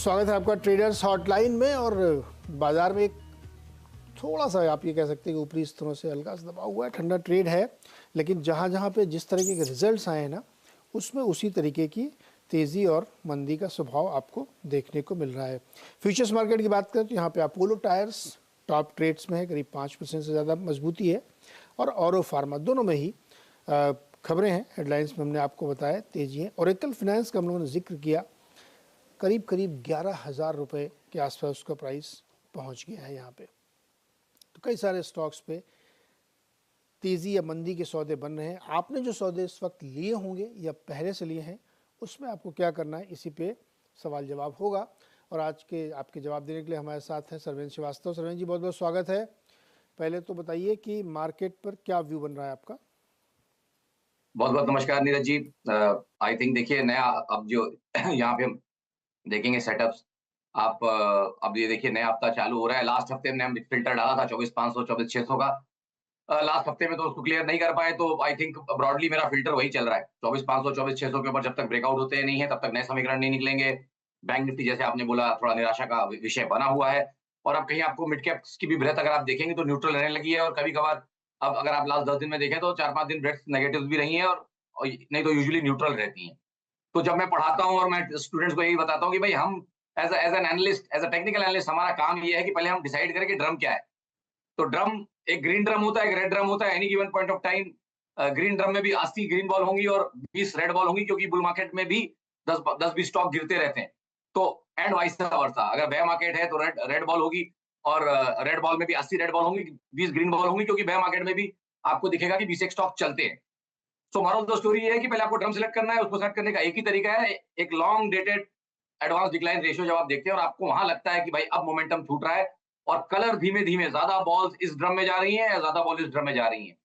स्वागत है आपका ट्रेडर्स हॉटलाइन में। और बाजार में एक थोड़ा सा आप ये कह सकते हैं कि ऊपरी स्तरों से हल्का सा दबा हुआ है, ठंडा ट्रेड है, लेकिन जहाँ जहाँ पे जिस तरीके के रिजल्ट्स आए हैं ना, उसमें उसी तरीके की तेज़ी और मंदी का स्वभाव आपको देखने को मिल रहा है। फ्यूचर्स मार्केट की बात करें तो यहाँ पे अपोलो टायर्स टॉप ट्रेड्स में है, करीब 5% से ज़्यादा मजबूती है, और ऑरो फार्मा दोनों में ही खबरें हैं। हेडलाइंस में हमने आपको बताया तेज़ी है। ओरेकल फाइनेंस का हम लोगों ने जिक्र किया, करीब करीब 11,000 रुपये के आसपास उसका प्राइस पहुंच गया है यहाँ पे। तो कई सारे स्टॉक्स पे तेज़ी या मंदी के सौदे बन रहे हैं। आपने जो सौदे इस वक्त लिए होंगे या पहले से लिए हैं, उसमें आपको क्या करना है, इसी पे सवाल जवाब होगा। और आज के आपके जवाब देने के लिए हमारे साथ हैं सरवेन श्रीवास्तव। सरवेन जी, बहुत बहुत स्वागत है। पहले तो बताइए कि मार्केट पर क्या व्यू बन रहा है आपका। बहुत बहुत नमस्कार नीरज जी। आई थिंक देखिए नया अब जो यहाँ पे हम देखेंगे सेटअप्स। आप अब ये देखिए नया हफ्ता चालू हो रहा है। लास्ट हफ्ते में हम फिल्टर डाला था 24,500 24,600 का। लास्ट हफ्ते में तो उसको क्लियर नहीं कर पाए, तो आई थिंक ब्रॉडली मेरा फिल्टर वही चल रहा है 24,500 24,600 के ऊपर। जब तक ब्रेकआउट होते नहीं है तब तक नए समीकरण नहीं निकलेंगे। बैंक निफ्टी जैसे आपने बोला थोड़ा निराशा का विषय बना हुआ है, और अब कहीं आपको मिड कैप्स की भी ब्रेथ अगर आप देखेंगे तो न्यूट्रल रहने लगी है। और कभी कभार अब अगर आप लास्ट 10 दिन में देखें तो 4-5 दिन ब्रेथ नेगेटिव भी रही है, और नहीं तो यूजुअली न्यूट्रल रहती हैं। तो जब मैं पढ़ाता हूँ और मैं स्टूडेंट्स को यही बताता हूँ कि भाई हम as an analyst, as a technical analyst, हमारा काम ये है कि पहले हम डिसाइड करें कि ड्रम क्या है। तो ड्रम, एक ग्रीन ड्रम होता है, एक रेड ड्रम होता है। Any given point of time green drum में भी 80 ग्रीन बॉल होंगी और 20 रेड बॉल होंगी, क्योंकि बुल मार्केट में भी 10-20 स्टॉक गिरते रहते हैं। तो एंड वाइस वर्सा, अगर बेयर मार्केट है तो रेड बॉल होगी, और रेड बॉल में भी 80 रेड बॉल होंगी, 20 ग्रीन बॉल होंगी, क्योंकि बेयर मार्केट में भी आपको दिखेगा कि 20 एक स्टॉक चलते हैं। सो मोरल ऑफ द स्टोरी ये है कि पहले आपको ड्रम सेलेक्ट करना है। उसको सेलेक्ट करने का एक ही तरीका है, एक long dated advance decline ratio जब आप देखते हैं और आपको वहां लगता है कि भाई अब मोमेंटम छूट रहा है और कलर धीमे धीमे ज्यादा बॉल्स इस ड्रम में जा रही हैं या ज्यादा बॉल इस ड्रम में जा रही हैं,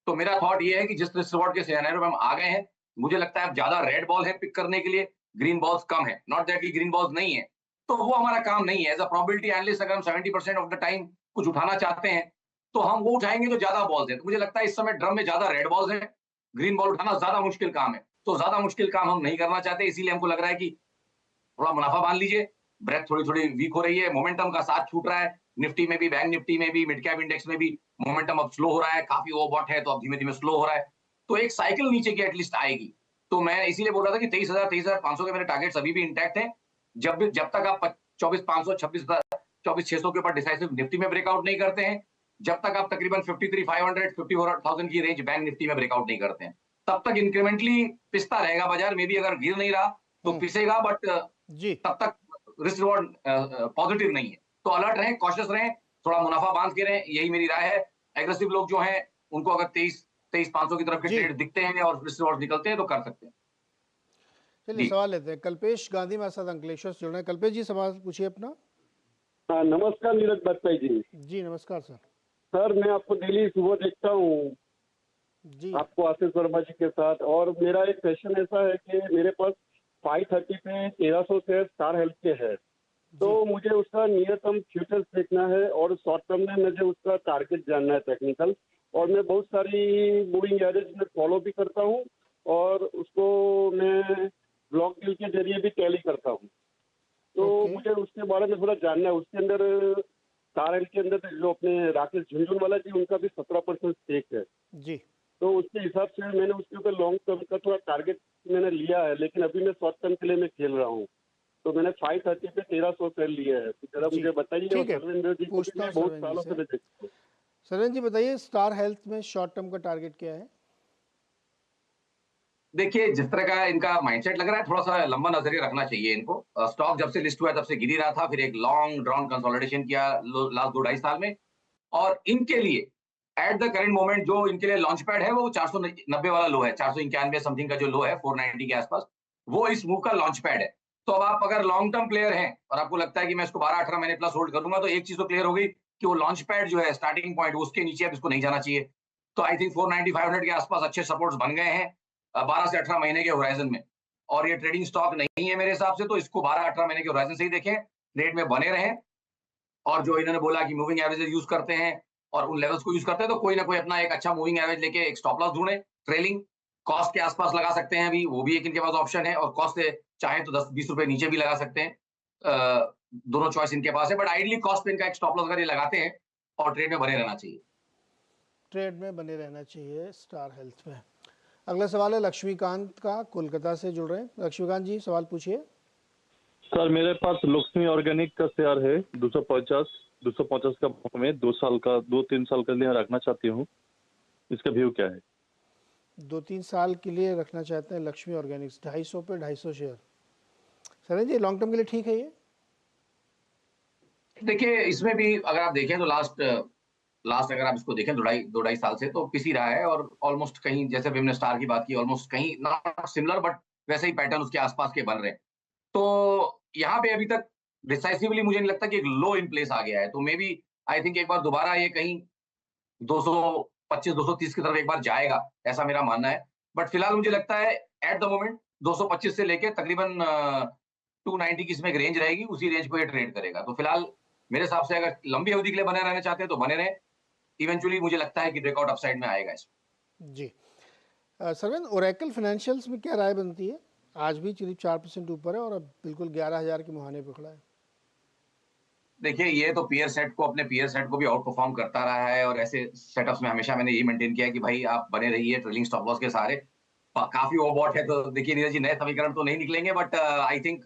तो मेरा थॉट ये है कि जिस रिस्क रिवॉर्ड के सिनेरियो में हम आ गए हैं, मुझे लगता है अब ज्यादा रेड बॉल है पिक करने के लिए, ग्रीन बॉल्स कम है। नॉट दैट कि ग्रीन बॉल्स नहीं है, तो वो हमारा काम नहीं है। एज अ प्रोबेबिलिटी एनालिस्ट अगर हम 70% ऑफ द टाइम कुछ उठाना चाहते हैं तो हम वो उठाएंगे जो ज्यादा बॉल्स है। तो मुझे लगता है इस समय ड्रम में ज्यादा रेड बॉल्स है, ग्रीन बॉल उठाना ज्यादा मुश्किल काम है। तो ज्यादा मुश्किल काम हम नहीं करना चाहते, इसीलिए हमको लग रहा है कि थोड़ा मुनाफा बांध लीजिए। ब्रेथ थोड़ी थोड़ी वीक हो रही है, मोमेंटम का साथ छूट रहा है। निफ्टी में भी, बैंक निफ्टी में भी, मिड कैप इंडेक्स में भी मोमेंटम अब स्लो हो रहा है, काफी ओवरबॉट है, तो अब धीमे धीमे स्लो हो रहा है। तो एक साइकिल नीचे की एटलीस्ट आएगी। तो मैं इसीलिए बोल रहा था कि 23,500 के मेरे टारगेट्स अभी भी इंटैक्ट हैं। जब तक आप 24,500 24,600 के ऊपर डिसाइसिव निफ्टी में ब्रेकआउट नहीं करते हैं, जब तक आप तकरीबन 53,500 54,000 की रेंज बैंक निफ्टी में ब्रेकआउट नहीं करते हैं, तब तक इंक्रीमेंटली पिसता रहेगा बाजार में भी। अगर गिर नहीं रहा तो पिसेगा, बट जी, तब तक रिस्क रिवॉर्ड पॉजिटिव नहीं है। तो अलर्ट रहें, कॉशियस रहें, थोड़ा मुनाफा बांध के रहें, यही मेरी राय है। एग्रेसिव लोग जो हैं उनको अगर 23,500 की तरफ के जी। ट्रेड दिखते हैं और रिस्क रिवॉर्ड निकलते हैं तो कर सकते हैं। चलिए जी सवाल लेते हैं। कल्पेश गांधी हमारे साथ अंकलेश्वर से जुड़ रहे हैं। कल्पेश जी, सवाल पूछिए अपना। हाँ, नमस्कार नीरज बाजपेयी जी। जी नमस्कार सर। सर, मैं आपको डेली सुबह देखता हूँ, जी आपको आशीष वर्मा जी के साथ। और मेरा एक क्वेश्चन ऐसा है कि मेरे पास 530 पे 1300 शेयर स्टार हेल्थ के है, तो मुझे उसका नियर टर्म फ्यूचर्स देखना है और शॉर्ट टर्म में मुझे उसका टारगेट जानना है, टेक्निकल। और मैं बहुत सारी मूविंग एवरेज में फॉलो भी करता हूँ और उसको मैं ब्लॉक डील के जरिए भी टैली करता हूँ। तो मुझे उसके बारे में थोड़ा जानना है। उसके अंदर स्टार हेल्थ के अंदर जो अपने राकेश झुनझुनवाला जी, उनका भी 17% स्टेक है। जी। तो उसके हिसाब से मैंने उसके ऊपर लॉन्ग टर्म का थोड़ा टारगेट मैंने लिया है, लेकिन अभी मैं शॉर्ट टर्म के लिए मैं खेल रहा हूँ। तो मैंने 530 पे 1300 कर लिया है। तो जरा मुझे बताइए। ठीक है, और सरविंदर जी को भी पूछता मैं हूँ बहुत सरवेन जी सालों से। से मैं देखता हूँ। सरवेन जी बताइए, स्टार हेल्थ में शॉर्ट टर्म का टारगेट क्या है। देखिए, जिस तरह का इनका माइंडसेट लग रहा है, थोड़ा सा लंबा नजरिया रखना चाहिए इनको। स्टॉक जब से लिस्ट हुआ है तब से गिर ही रहा था, फिर एक लॉन्ग ड्रॉन कंसोलिडेशन किया लास्ट 2-2.5 साल में। और इनके लिए एट द करंट मोमेंट जो इनके लिए लॉन्च पैड है वो 490 वाला लो है, 491 समथिंग का जो लो है 490 के आसपास, वो इस मूव का लॉन्च पैड है। तो अब आप अगर लॉन्ग टर्म प्लेयर हैं और आपको लगता है कि मैं इसको 12-18 महीने प्लस होल्ड करूंगा, तो एक चीज तो क्लियर हो गई कि वो लॉन्च पैड जो है स्टार्टिंग पॉइंट, उसके नीचे अब इसको नहीं जाना चाहिए। तो आई थिंक 490-500 के आसपास अच्छे सपोर्ट्स बन गए हैं 12 से 18 महीने के होराइजन में। और ये ट्रेडिंग स्टॉक नहीं है मेरे हिसाब से, तो इसको 12-18 महीने के होराइजन से ही देखें, रेट में बने रहें। और जो इन्होंने बोला कि मूविंग एवरेज यूज करते हैं और उन लेवल्स को यूज करते हैं, तो कोई ना कोई अपना एक अच्छा मूविंग एवरेज लेके एक स्टॉप लॉस ढूंढे। ट्रेलिंग कॉस्ट के आसपास लगा सकते हैं, अभी वो भी एक इनके पास ऑप्शन है, और कॉस्ट से चाहे तो 10-20 रुपए नीचे भी लगा सकते हैं। दोनों चॉइस इनके पास है, बट आइडली कॉस्ट पे इनका एक स्टॉप लॉस अगर ये लगाते हैं और ट्रेड में बने रहना चाहिए। ट्रेड में बने रहना चाहिए स्टार हेल्थ में। अगला सवाल है लक्ष्मीकांत का, कोलकाता से जुड़ रहे हैं। लक्ष्मीकांत जी सवाल पूछिए। सर मेरे पास लक्ष्मी ऑर्गेनिक का शेयर है 250 का में 2-3 साल के लिए रखना चाहती हूँ, इसका व्यू क्या है? 2-3 साल के लिए रखना चाहते हैं लक्ष्मी ऑर्गेनिक्स, 250 पे 250 शेयर। सर जी लॉन्ग टर्म के लिए ठीक है ये? देखिए इसमें भी अगर आप देखें तो लास्ट अगर आप इसको देखें 2-2.5 साल से तो पिस ही रहा है, और ऑलमोस्ट कहीं जैसे भी हमने स्टार की बात की ऑलमोस्ट कहीं नॉट सिमिलर बट वैसे ही पैटर्न उसके आसपास के बन रहे हैं। तो यहाँ पे अभी तक डिसाइसिवली मुझे नहीं लगता कि एक लो इन प्लेस आ गया है, तो मे बी आई थिंक एक बार दोबारा ये कहीं 225-230 की तरफ एक बार जाएगा, ऐसा मेरा मानना है। बट फिलहाल मुझे लगता है एट द मोमेंट 225 से लेके तकरीबन 290 की इसमें एक रेंज रहेगी, उसी रेंज को ये ट्रेड करेगा। तो फिलहाल मेरे हिसाब से अगर लंबी अवधि के लिए बने रहना चाहते हैं तो बने रहे, इवेंचुअली मुझे लगता है कि ब्रेकआउट अपसाइड में आएगा इसमें। जी सरवेंद्र, ओरेकल फाइनेंशियल्स में क्या राय बनती है? आज भी करीब 4% ऊपर है और अब बिल्कुल 11,000 के मुहाने पे खड़ा है। देखिए ये तो अपने पीयर सेट को भी आउट परफॉर्म करता रहा है, और ऐसे सेटअप्स में हमेशा मैंने यही मेंटेन किया है कि भाई आप बने रहिए ट्रेलिंग स्टॉप लॉस के सहारे। काफी ओवरबॉट है, तो देखिए नीरज जी नए समीकरण तो नहीं निकलेंगे, बट आई थिंक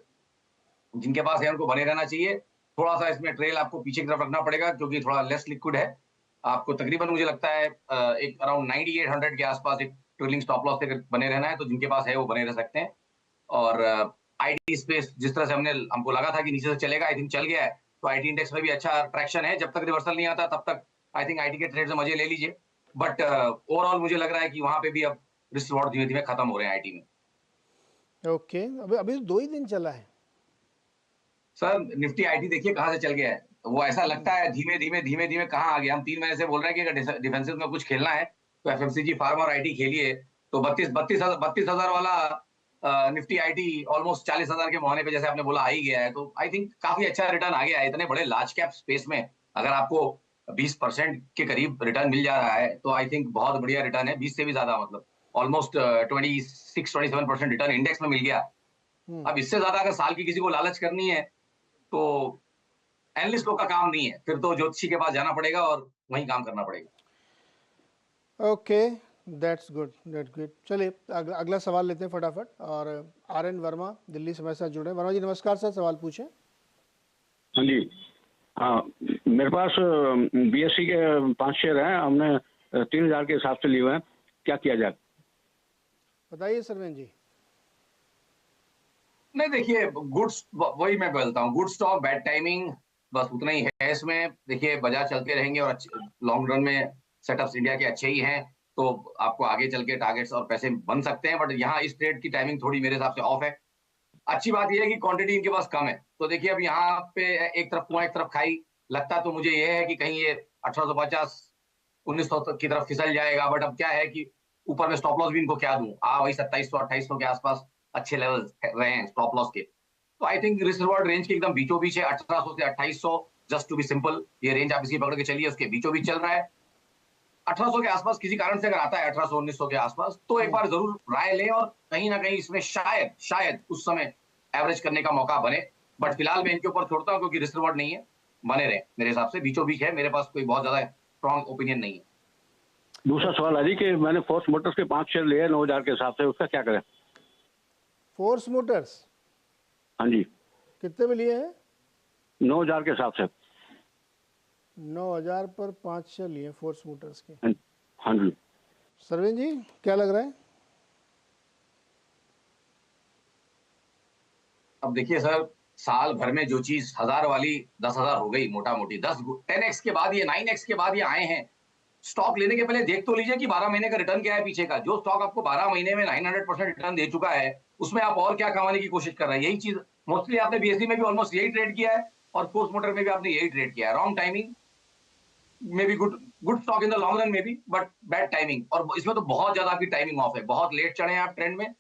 जिनके पास है उनको बने रहना चाहिए। थोड़ा सा इसमें ट्रेल आपको पीछे की तरफ रखना पड़ेगा क्योंकि थोड़ा लेस लिक्विड है। आपको तकरीबन मुझे लगता है एक अराउंड 9800 के आसपास एक ट्रेलिंग स्टॉप लॉस से बने रहना है, तो जिनके पास है वो बने रह सकते हैं। और आईटी स्पेस जिस तरह से हमको लगा था कि नीचे से चलेगा, आई थिंक चल गया है, तो आईटी इंडेक्स में भी अच्छा ट्रैक्शन है। जब तक रिवर्सल नहीं आता तब तक आई थिंक आईटी के ट्रेड से मजे ले लीजिए, बट ओवरऑल मुझे लग रहा है कि वहां पे भी अब रिस्क रिवॉर्ड धीमे धीमे खत्म हो रहे हैं आईटी में। ओके, अभी अभी 2 ही दिन चला है सर निफ्टी आईटी देखिए कहाँ से चल गया है, वो ऐसा लगता है धीमे धीमे कहाँ आ गया। हम 3 महीने से बोल रहे हैं कि अगर डिफेंसिव में कुछ खेलना है तो एफएमसीजी, फार्मा और आईटी खेलिए। तो 32,000 वाला निफ्टी आईटी ऑलमोस्ट 40,000 के मुहाने पे जैसे आपने बोला आ ही गया है। तो आई थिंक काफी अच्छा रिटर्न आ गया है इतने बड़े लार्ज कैप स्पेस में। अगर आपको 20% के करीब रिटर्न मिल जा रहा है तो आई थिंक बहुत बढ़िया रिटर्न है, 20 से भी ज्यादा, मतलब ऑलमोस्ट 26-27% रिटर्न इंडेक्स में मिल गया। अब इससे ज्यादा अगर साल की किसी को लालच करनी है तो एनालिस्ट लोग का काम नहीं है, फिर तो ज्योतिषी के पास जाना पड़ेगा और वहीं काम करना पड़ेगा। Okay, that's good. चलिए अगला सवाल लेते हैं फटाफट। और आरएन वर्मा दिल्ली से हमारे साथ जुड़े। वर्मा जी नमस्कार सर, सवाल पूछें। हाँ जी, हाँ मेरे पास बीएससी के 5 शेयर हैं, हमने 3,000 के हिसाब से लिए हुए हैं, क्या किया जाए? बताइए सरवेंद्र जी। नहीं देखिए वही मैं बोलता हूँ, गुड स्टॉक बैड टाइमिंग, बस उतना ही है इसमें। देखिए बाजार चलते रहेंगे और लॉन्ग रन में सेटअप्स इंडिया के अच्छे ही हैं, तो आपको आगे चल के टारगेट्स और पैसे बन सकते हैं। बट यहाँ इस ट्रेड की टाइमिंग थोड़ी मेरे हिसाब से ऑफ है। अच्छी बात यह है कि क्वांटिटी इनके पास कम है, तो देखिए अब यहाँ पे एक तरफ कुआं एक तरफ खाई लगता तो मुझे ये है कि कहीं ये 1850-1900 तक की तरफ फिसल जाएगा। बट अब क्या है कि ऊपर में स्टॉप लॉस भी इनको क्या दूं, वही 2700-2800 के आसपास अच्छे लेवल रहे हैं स्टॉप लॉस के। तो I think risk reward range के एकदम बीचों बीच है, 1800 से 2800, जस्ट टू बी सिंपल ये रेंज आप इसकी पकड़ के चलिए, उसके बीचों बीच चल रहा है। 1800 के आसपास किसी कारण से अगर आता है 1800-1900 के आसपास तो एक बार जरूर राय लें, और कहीं ना कहीं इसमें शायद उस समय एवरेज करने का मौका बने। बट फिलहाल मैं इनके ऊपर छोड़ता हूँ क्योंकि रिस्क रिवॉर्ड नहीं है, बने रहे मेरे हिसाब से बीचों बीच है, मेरे पास कोई बहुत ज्यादा स्ट्रॉन्ग ओपिनियन नहीं है। दूसरा सवाल है जी कि मैंने फोर्स मोटर्स के 5 शेयर लिए 9,000 के हिसाब से, उसका क्या करें? Force Motors? हाँ जी। कितने में लिए हैं? 9,000 के हिसाब से। 9,000 पर 5 शेयर लिए फोर्स मोटर्स के। हाँ जी। सरवेंद्र जी क्या लग रहा है? अब देखिए सर, साल भर में जो चीज 1000 वाली 10,000 हो गई मोटा मोटी, 10x के बाद ये 9x के बाद ये आए हैं। स्टॉक लेने के पहले देख तो लीजिए कि 12 महीने का रिटर्न क्या है पीछे का। जो स्टॉक आपको 12 महीने में 900% रिटर्न दे चुका है उसमें आप और क्या कमाने की कोशिश कर रहे हैं? यही चीज मोस्टली आपने बीएससी में भी ऑलमोस्ट यही ट्रेड किया है, और फोर्स मोटर में भी आपने यही ट्रेड किया है। रॉन्ग टाइमिंग में भी good stock in the long run में भी, बट बैड टाइमिंग। और इसमें तो बहुत ज्यादा आपकी टाइमिंग ऑफ है, बहुत लेट चढ़े हैं आप ट्रेंड में,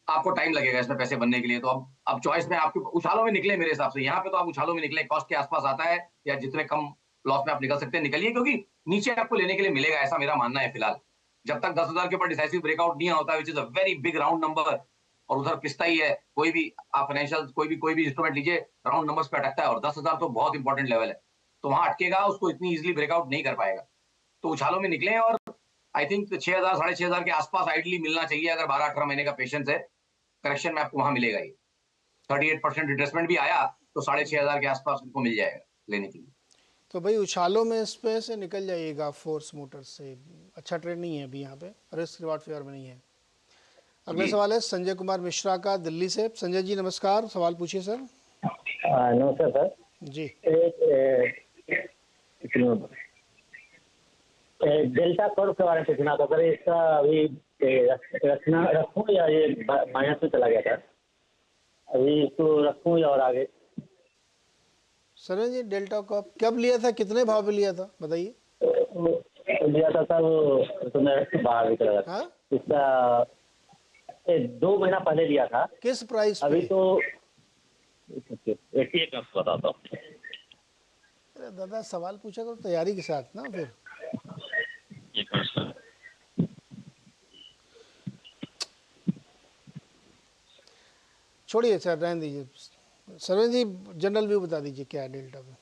आपको टाइम लगेगा इसमें पैसे बनने के लिए। तो अब चॉइस में आपके उछालों में निकले मेरे हिसाब से, यहाँ पे तो आप उछालों में निकले, कॉस्ट के आसपास आता है या जितने कम लॉस में आप निकल सकते हैं निकलिए, क्योंकि नीचे आपको लेने के लिए मिलेगा, ऐसा मेरा मानना है। फिलहाल जब तक 10,000 के ऊपर डिसाइसिव ब्रेकआउट नहीं होता, which is a very big round number, और उधर पिसता ही है। कोई भी आप फाइनेंशियल कोई भी इंस्ट्रूमेंट लीजिए, राउंड नंबर्स पे अटकता है, और 10,000 तो बहुत इंपॉर्टेंट लेवल है। तो वहां अटकेगा, उसको इतनी इजीली ब्रेकआउट नहीं कर पाएगा। तो उछालों में निकले, और आई थिंक 6,000 साढ़े 6,000 के आसपास आइडली मिलना चाहिए। अगर 12-18 महीने का पेशेंस है, करेक्शन में आपको वहां मिलेगा ही। 38% रिट्रेसमेंट भी आया तो 6,500 के आसपास उनको मिल जाएगा लेने के लिए। तो भाई उछालों में इस पे से निकल जाइएगा, फोर्स मोटर्स से। अच्छा ट्रेड नहीं है अभी यहाँ पे, रिस्क रिवार्ड फेवर में नहीं है। अगला सवाल है संजय कुमार मिश्रा का, दिल्ली से। संजय जी नमस्कार, सवाल पूछिए सर। नमस्कार सर जी। डेल्टा कर्व के बारे में पूछना था सर। इसका अभी रखूं या ये माइनस में चला गया था? अभी इसको रखूं या और आगे? सर जी डेल्टा को आप कब लिया था, कितने भाव पे लिया था बताइए? लिया था सर, तो मैं बाहर भी चला गया था। हाँ? इसका 2 महीना पहले लिया था। किस प्राइस पे? अभी तो एक आपको बताता हूँ। अरे दादा सवाल पूछा करो तैयारी के साथ ना फिर। छोड़िए सर, रहने दीजिए। सरवन जी जनरल व्यू बता दीजिए क्या है डेल्टा पे।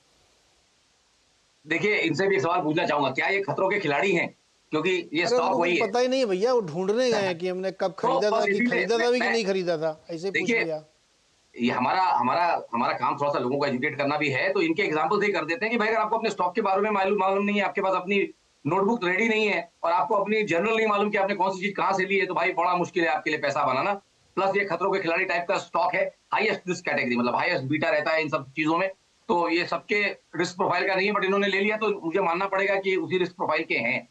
देखिए, इनसे भी एक सवाल पूछना चाहूंगा, क्या ये खतरों के खिलाड़ी हैं? क्योंकि ये अरे स्टॉक उनको वही है। पता ही नहीं है भैया, वो ढूंढने गए हैं कि हमने कब खरीदा था, बस कि इसीलिए खरीदा था भी कि मैं- नहीं खरीदा था, ऐसे पूछ देखिए, लिया। ये हमारा हमारा हमारा काम थोड़ा सा लोगों को एजुकेट करना भी है। तो इनके एग्जांपल से ही कर देते हैं कि भाई अगर आपको अपने स्टॉक के बारे में मालूम नहीं है, आपके पास अपनी नोटबुक रेडी नहीं है, और आपको अपनी जर्नल नहीं मालूम कि आपने कौन सी चीज कहां से ली है, तो भाई बड़ा मुश्किल है आपके लिए पैसा बनाना। प्लस ये खतरों के खिलाड़ी टाइप का स्टॉक है, हाईएस्ट रिस्क कैटेगरी, मतलब हाईएस्ट बीटा रहता है इन सब चीजों में। तो ये सबके रिस्क प्रोफाइल का नहीं है, बट इन्होंने ले लिया तो मुझे मानना पड़ेगा कि उसी रिस्क प्रोफाइल के हैं।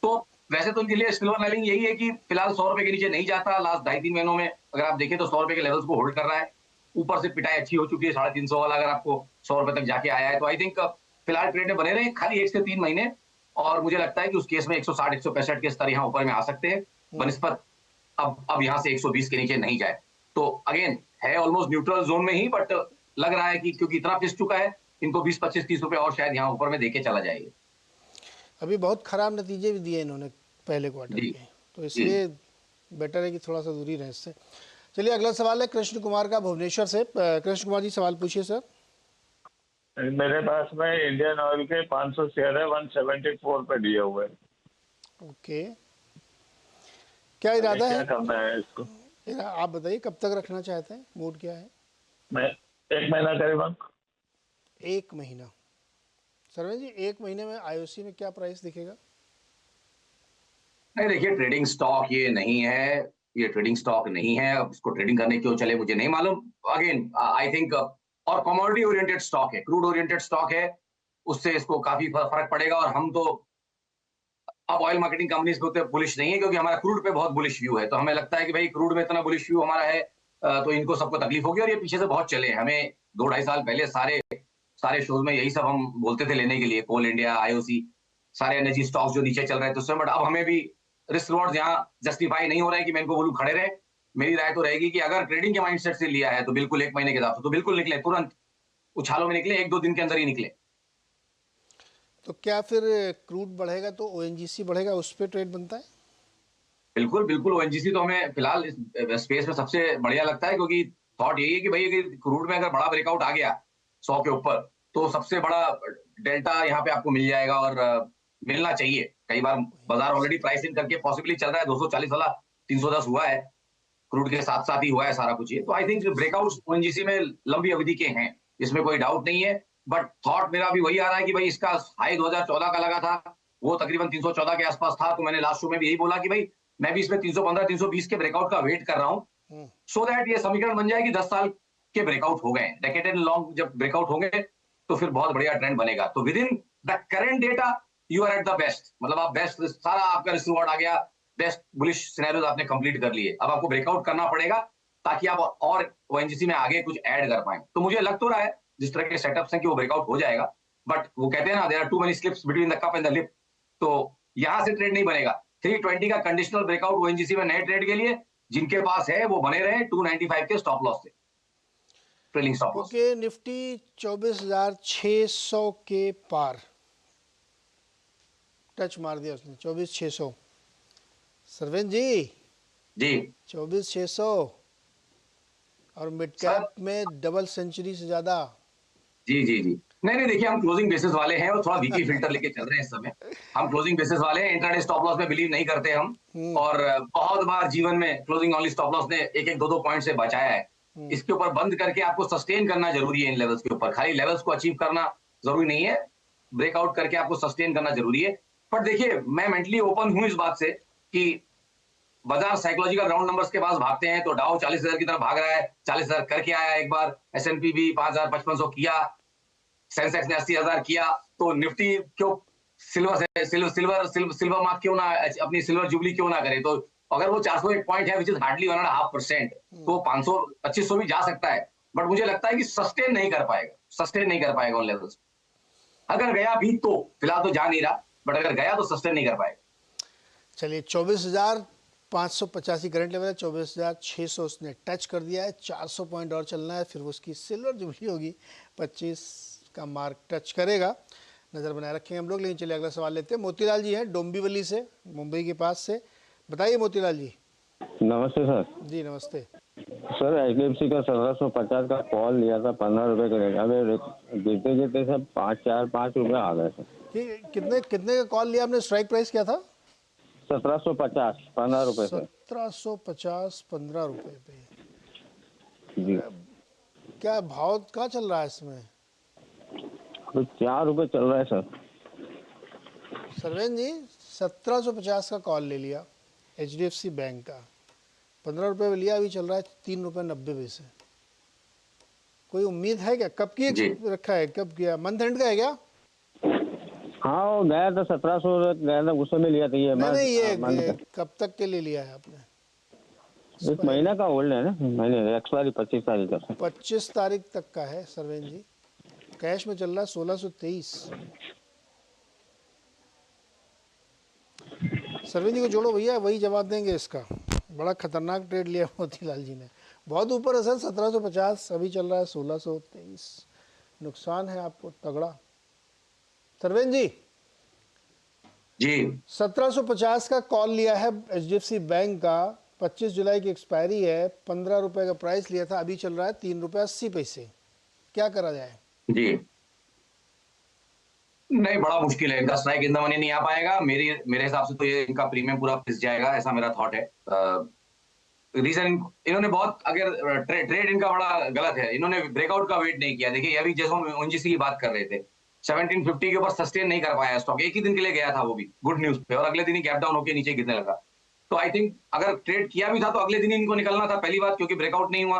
तो वैसे तो इनके लिए सिल्वर लाइनिंग यही है कि फिलहाल 100 रुपए के नीचे नहीं जाता। लास्ट 2.5-3 महीनों में अगर आप देखें तो 100 रुपए के लेवल्स को होल्ड कर रहा है। ऊपर से पिटाई अच्छी हो चुकी है, 350 वाला अगर आपको 100 रुपए तक जाके आया है, तो आई थिंक फिलहाल ट्रेड में बने रहे खाली 1 से 3 महीने। और मुझे लगता है कि उस केस में 160-165 के स्तर यहाँ ऊपर में आ सकते हैं बनिस्पत अब यहाँ से 120 के नीचे नहीं जाए। तो अगेन है ऑलमोस्ट न्यूट्रल जोन में ही, बट लग रहा है कि क्योंकि इतना पिस चुका है, इनको 20-25-30 रुपए और शायद यहाँ ऊपर में देके चला जाएगा। अभी बहुत खराब नतीजे भी दिए इन्होंने पहले क्वार्टर जी। के, तो इसलिए बेटर है कि थोड़ा सा दूरी रहे इससे। चलिए अगला सवाल है कृष्ण कुमार का, भुवनेश्वर से। कृष्ण कुमार जी सवाल पूछिए सर। मेरे पास में इंडियन ऑयल के 500 शेयर है, 174 पे दिए हुए। ओके, क्या इरादा क्या है? करना है इसको? आप बताइए कब तक रखना चाहते हैं, मूड क्या है? मैं 1 महीना करीबन। 1 महीना। सरवन जी 1 महीने में आईओसी में क्या प्राइस दिखेगा? नहीं देखिए, ट्रेडिंग स्टॉक ये नहीं है, ये ट्रेडिंग स्टॉक नहीं है। अब इसको ट्रेडिंग करने क्यों चले मुझे नहीं मालूम। अगेन आई थिंक और कमोडिटी ओरिएंटेड स्टॉक है, क्रूड ओरिएंटेड स्टॉक है, उससे इसको काफी फर्क पड़ेगा। और हम तो अब ऑयल मार्केटिंग कंपनीज पे उतने बुलिश नहीं है, क्योंकि हमारा क्रूड पे बहुत बुलिश व्यू है। तो हमें लगता है कि भाई क्रूड में इतना बुलिश व्यू हमारा है, तो इनको सबको तकलीफ होगी। और ये पीछे से बहुत चले हैं, हमें 2-2.5 साल पहले सारे शोज में यही सब हम बोलते थे लेने के लिए, कोल इंडिया, आईओसी, सारे एनर्जी स्टॉक्स जो नीचे चल रहे थे उसमें। बट अब हमें भी रिस्क रिवॉर्ड यहाँ जस्टिफाई नहीं हो रहा है कि मैं इनको बोलूं खड़े रहे। मेरी राय तो रहेगी कि अगर ट्रेडिंग के माइंडसेट से लिया है तो बिल्कुल 1 महीने के हिसाब से तो बिल्कुल निकले, तुरंत उछालों में निकले, 1-2 दिन के अंदर ही निकले। तो क्या फिर क्रूड बढ़ेगा तो ओएनजीसी बढ़ेगा, उस पर ट्रेड बनता है? बिल्कुल बिल्कुल, ओएनजीसी तो हमें फिलहाल इस स्पेस में सबसे बढ़िया लगता है, क्योंकि थॉट यही है कि भाई अगर क्रूड में अगर बड़ा ब्रेकआउट आ गया 100 के ऊपर, तो सबसे बड़ा डेल्टा यहाँ पे आपको मिल जाएगा, और मिलना चाहिए। कई बार बाजार ऑलरेडी प्राइस इन करके पॉसिबली चल रहा है, 240 वाला 310 हुआ है, क्रूड के साथ साथ ही हुआ है सारा कुछ ये। तो आई थिंक ब्रेकआउट्स ओएनजीसी में लंबी अवधि के हैं, इसमें कोई डाउट नहीं है। बट थॉट मेरा भी वही आ रहा है कि भाई इसका हाई 2014 का लगा था, वो तकरीबन 314 के आसपास था। तो मैंने लास्ट शो में भी यही बोला कि भाई मैं भी इसमें 315-320 के ब्रेकआउट का वेट कर रहा हूँ, सो दैट ये समीकरण बन जाए कि 10 साल के ब्रेकआउट हो गए, डेकेड एंड लॉन्ग जब ब्रेकआउट होंगे तो फिर बहुत बढ़िया ट्रेंड बनेगा। तो within the current data you are at the best, मतलब आप बेस्ट, सारा आपका रिस्क रिवॉर्ड आ गया, बेस्ट बुलिश सिनेरियोज आपने कंप्लीट कर लिए। अब आपको ब्रेकआउट करना पड़ेगा ताकि आप और ओएनजीसी में आगे कुछ ऐड कर पाए। तो मुझे लग तो रहा है जिस तरह के सेटअप्स हैं कि वो ब्रेकआउट हो जाएगा, बट वो कहते हैं ना, there are too many slips between the cup and the lip. तो यहां से ट्रेड नहीं बनेगा। 320 का कंडीशनल ब्रेकआउट ओएनजीसी में नए ट्रेड के लिए जिनके पास है वो बने रहे 295 के स्टॉप लॉस से, trailing stop loss. Okay, Nifty 24,600 के पार टच मार दिया उसने, 24,600। सरवेन जी जी 24,600 और मिड सर कैप में डबल सेंचुरी से ज्यादा। जी जी जी नहीं नहीं, देखिए हम क्लोजिंग बेसिस वाले हैं और थोड़ा वीकली फिल्टर लेके चल रहे हैं इस समय। हम क्लोजिंग बेसिस वाले हैं, इंट्राडे स्टॉप लॉस में बिलीव नहीं करते हम। और बहुत बार जीवन में क्लोजिंग ओनली स्टॉप लॉस ने एक एक दो दो पॉइंट से बचाया है। इसके ऊपर बंद करके आपको सस्टेन करना जरूरी है इन लेवल्स के ऊपर, खाली लेवल्स को अचीव करना जरूरी नहीं है, ब्रेकआउट करके आपको सस्टेन करना जरूरी है। बट देखिए मैं मेंटली ओपन हूं इस बात से कि बाजार साइकोलॉजिकल राउंड नंबर्स के पास भागते हैं, तो डाउ 40,000 की तरफ भाग रहा है, 40,000 करके आया एक बार, S&P भी 5,500 किया, सेंसेक्स ने 80,000 किया, तो निफ्टी क्यों सिल्वर मार्क क्यों ना, अपनी सिल्वर जुबली क्यों ना करे। तो अगर वो 401 पॉइंट है, विच इज हार्डली 1.5%, तो 500 2500 भी जा सकता है। बट मुझे लगता है कि सस्टेन नहीं कर पाएगा उन लेवल्स। अगर गया भी तो फिलहाल तो जा नहीं रहा, बट अगर गया तो सस्टेन नहीं कर पाएगा। चलिए 24,585 करंट लेवल है, 24,600 उसने टच कर दिया है, 400 पॉइंट और चलना है, फिर उसकी सिल्वर जुबली होगी, 25 का मार्क टच करेगा। नज़र बनाए रखेंगे हम लोग। लेकिन चलिए अगला सवाल लेते हैं। मोतीलाल जी हैं डोंबिवली से, मुंबई के पास से। बताइए मोतीलाल जी। नमस्ते सर। जी नमस्ते। सर HDFC का 1750 का कॉल लिया था 15 रुपए का रेट, अबे गिरते गिरते सर 5 रुपए आ गए सर। कितने कितने का कॉल लिया आपने? स्ट्राइक प्राइस क्या था? 1750, 15 रुपए सर। 1750 15 रुपए पे जी। क्या भाव कहाँ चल रहा है इसमें? तो 4 रुपए चल रहा है सर। सरवेन जी 1750 का कॉल ले लिया HDFC बैंक का, 15 रुपए में लिया, अभी चल रहा है 3 रुपए 90 पैसे। कोई उम्मीद है क्या? कब की रखा है, कब किया? मंथ एंड का है क्या? हाँ वो गया था 1700 गया था, उस समय लिया था। ये नहीं ये कब तक के लिए लिया है आपने? एक महीना का होल्ड है ना, महीने एक्सपायरी 25 तारीख का। 25 तारीख तक का है सरवेन जी। कैश में चल रहा है 1623। सरवेन जी को जोड़ो भैया, वही जवाब देंगे इसका। बड़ा खतरनाक ट्रेड लिया मोतीलाल जी ने, बहुत ऊपर है सर। 1750 अभी चल रहा है 1623, नुकसान है आपको तगड़ा। सरवेन जी जी 1750 का कॉल लिया है HDFC बैंक का, 25 जुलाई की एक्सपायरी है, 15 रुपए का प्राइस लिया था, अभी चल रहा है 3 रुपए 80 पैसे। क्या करा जाए? जी नहीं, बड़ा मुश्किल है, इनका स्ट्राइक इन द मनी नहीं आ पाएगा। मेरे हिसाब से तो ये इनका प्रीमियम पूरा फिस जाएगा, ऐसा मेरा थॉट है। रीजन इन्होंने बहुत, अगर ट्रेड इनका बड़ा गलत है, इन्होंने ब्रेकआउट का वेट नहीं किया। देखिए अभी जैसे हम ONGC की बात कर रहे थे, 1750 के ऊपर सस्टेन नहीं कर पाया स्टॉक, एक ही दिन के लिए गया था, वो भी गुड न्यूज पे, और अगले दिन ही गैप डाउन होकर नीचे गिरने लगा। तो आई थिंक अगर ट्रेड किया भी था तो अगले दिन ही इनको निकलना था, पहली बात, क्योंकि ब्रेकआउट नहीं हुआ।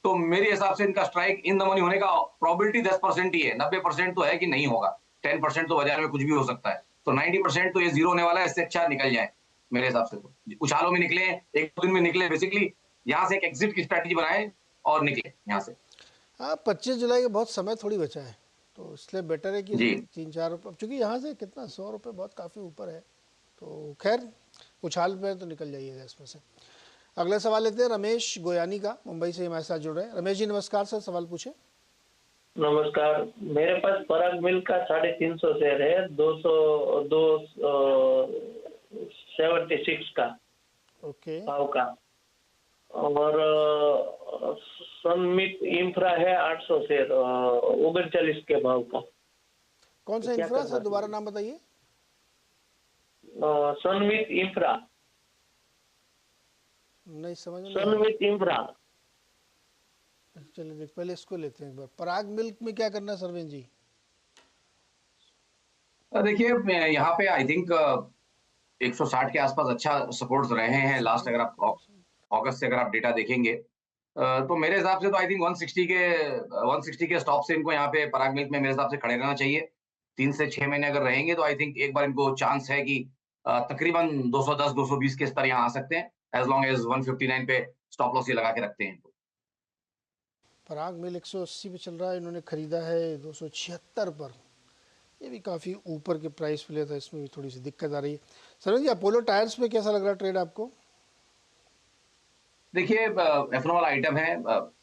तो मेरे हिसाब से इनका स्ट्राइक इन द मनी होने का प्रोबेबिलिटी 10% ही है, 90% तो है कि नहीं होगा, 10% तो बाजार में कुछ भी हो सकता है। तो 90% तो ये जीरो होने वाला है, इससे अच्छा निकल जाए मेरे हिसाब से। तो उछालों में निकले, एक दो दिन में निकले, बेसिकली यहाँ से एक एग्जिट की स्ट्रेटजी बनाए और निकले यहाँ से। हाँ 25 जुलाई का बहुत समय थोड़ी बचा है, तो इसलिए बेटर है कि 3-4 रुपये, चूँकि यहाँ से कितना 100 रुपये बहुत काफ़ी ऊपर है, तो खैर उछाल में तो निकल जाइएगा इसमें से। अगला सवाल लेते हैं रमेश गोयानी का, मुंबई से हमारे साथ जुड़ रहे हैं। रमेश जी नमस्कार सर, सवाल पूछे। नमस्कार, मेरे पास पराग मिल्क का 350 शेयर है, 276 का ओके भाव का, और सनमिट इंफ्रा है 800 शेयर 39 के भाव का। कौन सा इंफ्रा सर, दोबारा नाम बताइए। सनमिट इंफ्रा, नहीं समझ में। सनमिट इंफ्रा। चलिए पहले इसको लेते हैं एक बार। पराग मिल्क में क्या करना है सरवेन जी? देखिए यहाँ पे आई थिंक 160 के आसपास अच्छा सपोर्ट्स रहे हैं लास्ट, अगर आप अगस्त से अगर आप डेटा देखेंगे, तो मेरे हिसाब से तो आई थिंक 160 के स्टॉप से इनको यहाँ पे पराग मिल्क में मेरे हिसाब से खड़े रहना चाहिए। 3 से 6 महीने अगर रहेंगे तो आई थिंक एक बार इनको चांस है कि तकरीबन 210-220 के स्तर यहाँ आ सकते हैं, एज लॉन्ग एज 159 पे स्टॉप लॉस ये लगा के रखते हैं। तो पराग मिल 180 पे चल रहा है, इन्होंने खरीदा है 276 पर, ये भी काफ़ी ऊपर के प्राइस पे लिया था, इसमें भी थोड़ी सी दिक्कत आ रही है। सरवन जी अपोलो टायर्स पे कैसा लग रहा है ट्रेड आपको? देखिए F1 वाला आइटम है,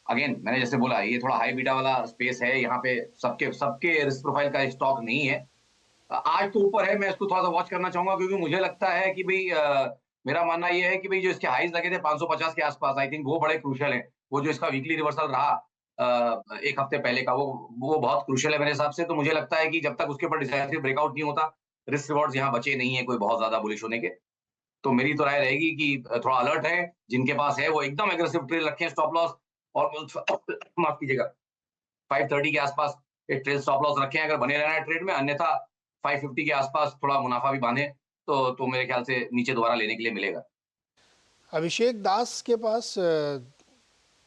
अगेन मैंने जैसे बोला, ये थोड़ा हाई बीटा वाला स्पेस है, यहाँ पे सबके रिस्क प्रोफाइल का स्टॉक नहीं है। आज तो ऊपर है, मैं इसको थोड़ा सा वॉच करना चाहूंगा, क्योंकि मुझे लगता है कि भाई मेरा मानना ये है कि भाई जो इसके हाइज लगे थे 550 के आसपास, आई थिंक वो बड़े क्रूशियल हैं। वो जो इसका वीकली रिवर्सल रहा एक हफ्ते पहले का, वो बहुत क्रूशियल है मेरे हिसाब से। तो मुझे लगता है कि जब तक उसके ऊपर डिसाइसिव ब्रेकआउट नहीं होता, रिस्क रिवॉर्ड्स यहाँ बचे नहीं है कोई बहुत ज्यादा बुलिश होने के। तो मेरी तो राय रहेगी कि थोड़ा अलर्ट है, जिनके पास है वो एकदम एग्रेसिव ट्रेल रखें, स्टॉप लॉस और माफ कीजिएगा 530 के आसपास एक ट्रेल स्टॉप लॉस रखें अगर बने रहना है ट्रेड में, अन्यथा 550 के आसपास थोड़ा मुनाफा भी बांधे तो मेरे ख्याल से नीचे दोबारा लेने के लिए मिलेगा। अभिषेक दास के पास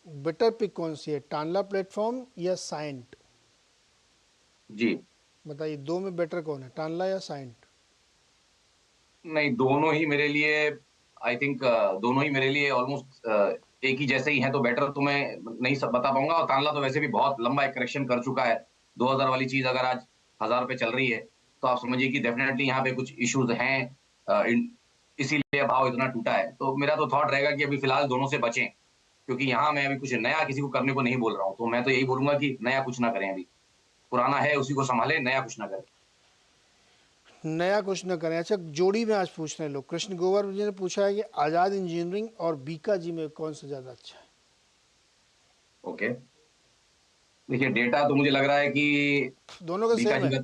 बेटर पिक कौन सी है, टानला प्लेटफॉर्म या साइंट? जी बताइए, दो में बेटर कौन है, टानला या साइंट? नहीं, दोनों ही मेरे लिए आई थिंक दोनों ही मेरे लिए ऑलमोस्ट एक ही जैसे ही हैं, तो बेटर तो मैं नहीं सब बता पाऊंगा। और तानला तो वैसे भी बहुत लंबा एक करेक्शन कर चुका है। 2000 वाली चीज अगर आज 1000 पे चल रही है तो आप समझिए कि डेफिनेटली यहाँ पे कुछ इश्यूज हैं, इसीलिए भाव इतना टूटा है। तो मेरा तो थॉट रहेगा कि अभी फिलहाल दोनों से बचें, क्योंकि यहाँ मैं अभी कुछ नया किसी को करने को नहीं बोल रहा हूँ। तो मैं तो यही बोलूंगा कि नया कुछ ना करें, अभी पुराना है उसी को संभाले, नया कुछ ना करें। नया कुछ न करें। अच्छा, जोड़ी में आज पूछ रहे हैं लोग, कृष्ण गोवर जी ने पूछा है कि आजाद इंजीनियरिंग और बीका जी में कौन सा ज्यादा अच्छा है? ओके, देखिए डेटा तो मुझे लग रहा है कि दोनों का सेम है।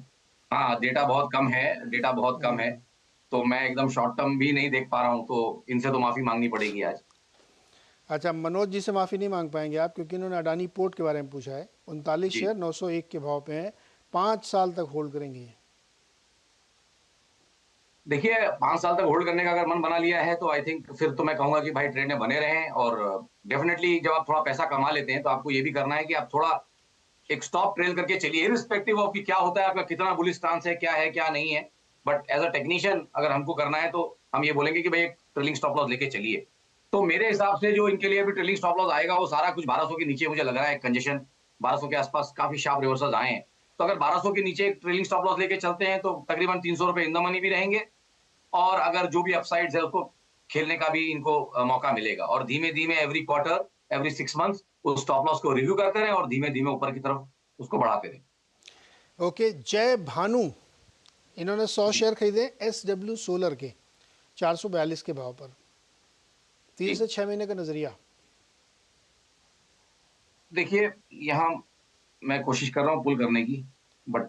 हाँ, डेटा बहुत कम है, तो मैं एकदम शॉर्ट टर्म भी नहीं देख पा रहा हूँ, तो इनसे तो माफी मांगनी पड़ेगी आज। अच्छा, मनोज जी से माफी नहीं मांग पाएंगे आप, क्योंकि इन्होंने अडानी पोर्ट के बारे में पूछा है। 39 शेयर 901 के भाव पे हैं, 5 साल तक होल्ड करेंगे? देखिए 5 साल तक होल्ड करने का अगर मन बना लिया है तो आई थिंक फिर तो मैं कहूंगा कि भाई ट्रेड में बने रहें। और डेफिनेटली जब आप थोड़ा पैसा कमा लेते हैं तो आपको ये भी करना है कि आप थोड़ा एक स्टॉप ट्रेल करके चलिए, इररिस्पेक्टिव ऑफ कि क्या होता है, आपका कितना बुलिश स्टांस है, क्या नहीं है। बट एज अ टेक्नीशियन अगर हमको करना है तो हम ये बोलेंगे कि भाई एक ट्रेलिंग स्टॉप लॉस लेके चलिए। तो मेरे हिसाब से जो इनके लिए भी ट्रेलिंग स्टॉप लॉस आएगा वो सारा कुछ 1200 के नीचे मुझे लग रहा है। कंजेशन 1200 के आसपास काफी शार्प रिवर्सल्स आए हैं, तो अगर 1200 के नीचे एक ट्रेलिंग स्टॉप लॉस लेके चलते हैं तो तकरीबन 300 रुपए इन द मनी भी रहेंगे, और अगर जो भी अपसाइड्स है उसको खेलने का भी इनको मौका मिलेगा। और धीमे धीमे एवरी क्वार्टर, एवरी 6 मंथ्स उस स्टॉप लॉस को रिव्यू करते रहें और धीमे धीमे ऊपर की तरफ उसको बढ़ाते रहें। ओके, जय भानु, इन्होंने 100 शेयर खरीदे SW सोलर के 442 के भाव पर। 3 से 6 महीने का नजरिया? देखिए यहाँ मैं कोशिश कर रहा हूँ पुल करने की, but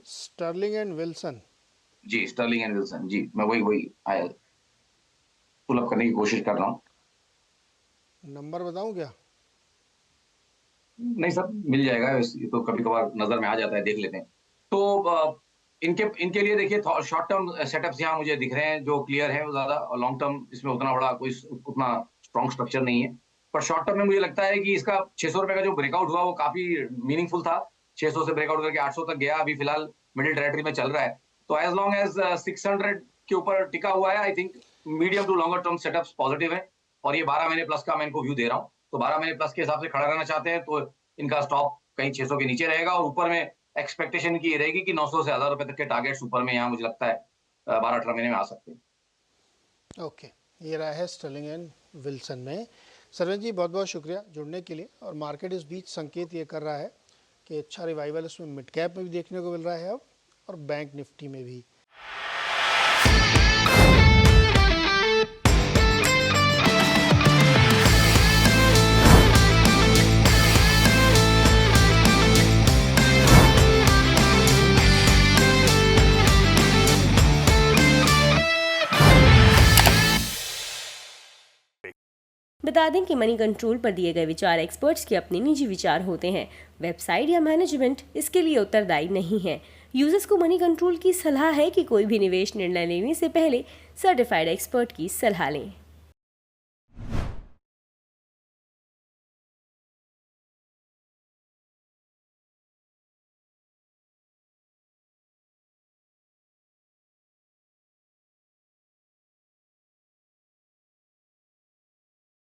Sterling and Wilson ji, Sterling and Wilson ji, मैं वही पुल अप करने की कोशिश कर रहा हूँ। नंबर बताऊं क्या? नहीं सर, मिल जाएगा, ये तो कभी कभार नजर में आ जाता है, देख लेते हैं। तो इनके लिए देखिए शॉर्ट टर्म सेटअप्स यहाँ मुझे दिख रहे हैं जो क्लियर है ज्यादा, और लॉन्ग टर्म इसमें उतना बड़ा कोई उतना स्ट्रॉन्ग स्ट्रक्चर नहीं है। पर शॉर्ट टर्म में मुझे लगता है कि इसका 600 रुपए का जो ब्रेकआउट हुआ वो काफी मीनिंगफुल था। 600 से ब्रेकआउट करके 800 तक गया, अभी फिलहाल मिडिल टेरिटरी में चल रहा है। तो एज लॉन्ग एज 600 के ऊपर टिका हुआ है, I think medium to longer term setups positive है। और ये 12 महीने प्लस का मैं इनको व्यू दे रहा हूँ, तो 12 महीने प्लस के हिसाब से खड़ा रहना चाहते हैं तो इनका स्टॉप कहीं 600 के नीचे रहेगा, और ऊपर में एक्सपेक्टेशन की रहेगी कि 900 से 1000 रुपए तक के टारगेट्स ऊपर में यहाँ मुझे लगता है 12-18 महीने में आ सकते हैं। ओके, ये रहा है स्टर्लिंग एंड विल्सन में। सरवन जी बहुत बहुत शुक्रिया जुड़ने के लिए। और मार्केट इस बीच संकेत ये कर रहा है कि अच्छा रिवाइवल इसमें मिड कैप में भी देखने को मिल रहा है अब, और बैंक निफ्टी में भी। बता दें कि मनी कंट्रोल पर दिए गए विचार एक्सपर्ट्स के अपने निजी विचार होते हैं। वेबसाइट या मैनेजमेंट इसके लिए उत्तरदायी नहीं है। यूजर्स को मनी कंट्रोल की सलाह है कि कोई भी निवेश निर्णय लेने से पहले सर्टिफाइड एक्सपर्ट की सलाह लें।